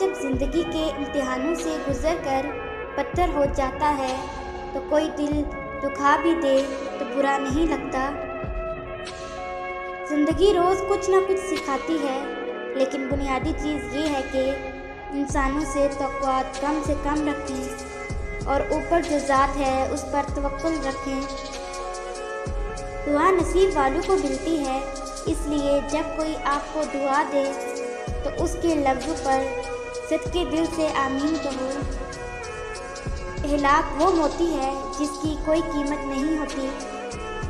جب زندگی کے امتحانوں سے گزر کر پتھر ہو جاتا ہے تو کوئی دل دکھا بھی دے تو برا نہیں لگتا۔ زندگی روز کچھ نہ کچھ سکھاتی ہے، لیکن بنیادی چیز یہ ہے کہ انسانوں سے توقعات کم سے کم رکھیں اور اوپر جو ذات ہے اس پر توکل رکھیں۔ دعا نصیب والوں کو ملتی ہے، اس لیے جب کوئی آپ کو دعا دے تو اس کے لفظوں پر صدقے دل سے آمین کہو۔ اخلاق وہ موتی ہے جس کی کوئی قیمت نہیں ہوتی،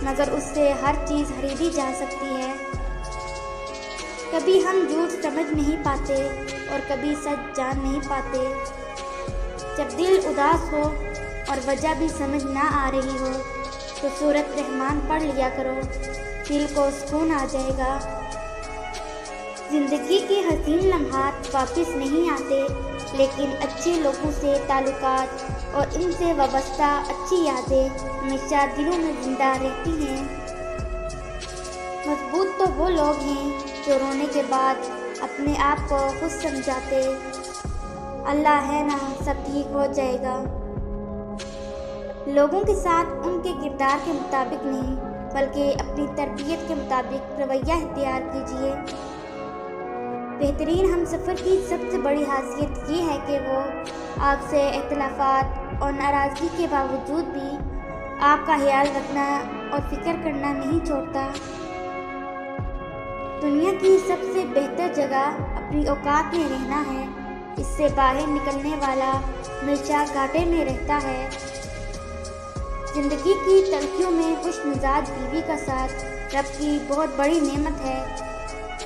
مگر اس سے ہر چیز خریدی جا سکتی ہے۔ کبھی ہم جھوٹ سمجھ نہیں پاتے اور کبھی سچ جان نہیں پاتے۔ جب دل اداس ہو اور وجہ بھی سمجھ نہ آ رہی ہو تو سورۃ رحمان پڑھ لیا کرو، دل کو سکون آ جائے گا۔ زندگی کے حسین لمحات واپس نہیں آتے، لیکن اچھے لوگوں سے تعلقات اور ان سے وابستہ اچھی یادیں ہمیشہ دلوں میں زندہ رہتی ہیں۔ مضبوط تو وہ لوگ ہیں جو رونے کے بعد اپنے آپ کو خود سمجھاتے، اللہ ہے نا سب ٹھیک ہو جائے گا۔ لوگوں کے ساتھ ان کے کردار کے مطابق نہیں، بلکہ اپنی تربیت کے مطابق رویہ اختیار کیجیے۔ بہترین ہم سفر کی سب سے بڑی خاصیت یہ ہے کہ وہ آپ سے اختلافات اور ناراضگی کے باوجود بھی آپ کا خیال رکھنا اور فکر کرنا نہیں چھوڑتا۔ دنیا کی سب سے بہتر جگہ اپنی اوقات میں رہنا ہے، اس سے باہر نکلنے والا ہمیشہ گھاٹے میں رہتا ہے۔ زندگی کی تلخیوں میں خوش مزاج بیوی کا ساتھ رب کی بہت بڑی نعمت ہے،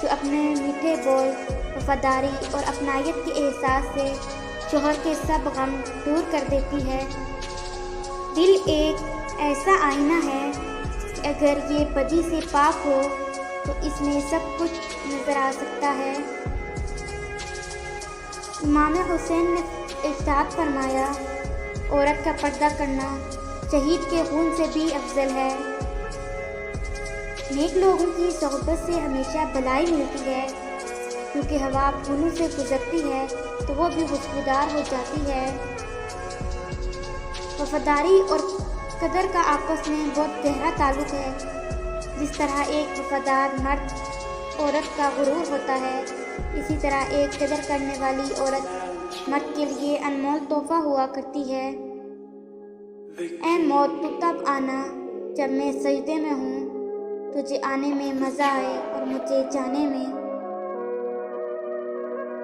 جو اپنے میٹھے بول، وفاداری اور اپنائیت کے احساس سے شوہر کے سب غم دور کر دیتی ہے۔ دل ایک ایسا آئینہ ہے کہ اگر یہ بدی سے پاک ہو تو اس میں سب کچھ نظر آ سکتا ہے۔ امام حسین نے ارشاد فرمایا، عورت کا پردہ کرنا شہید کے خون سے بھی افضل ہے۔ نیک لوگوں کی صحبت سے ہمیشہ بھلائی ملتی ہے، کیونکہ ہوا پھولوں سے گزرتی ہے تو وہ بھی خوشبودار ہو جاتی ہے۔ وفاداری اور قدر کا آپس میں بہت گہرا تعلق ہے۔ جس طرح ایک وفادار مرد عورت کا غرور ہوتا ہے، اسی طرح ایک قدر کرنے والی عورت مرد کے لیے انمول تحفہ ہوا کرتی ہے۔ اے موت تو تب آنا جب میں سجدے میں ہوں، تجھے آنے میں مزہ آئے اور مجھے جانے میں۔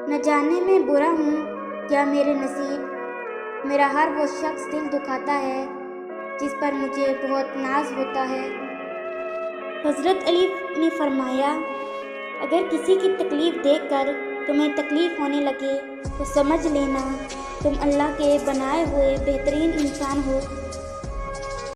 نہ جانے میں برا ہوں کیا میرے نصیب، میرا ہر وہ شخص دل دکھاتا ہے جس پر مجھے بہت ناز ہوتا ہے۔ حضرت علی نے فرمایا، اگر کسی کی تکلیف دیکھ کر تمہیں تکلیف ہونے لگے تو سمجھ لینا تم اللہ کے بنائے ہوئے بہترین انسان ہو۔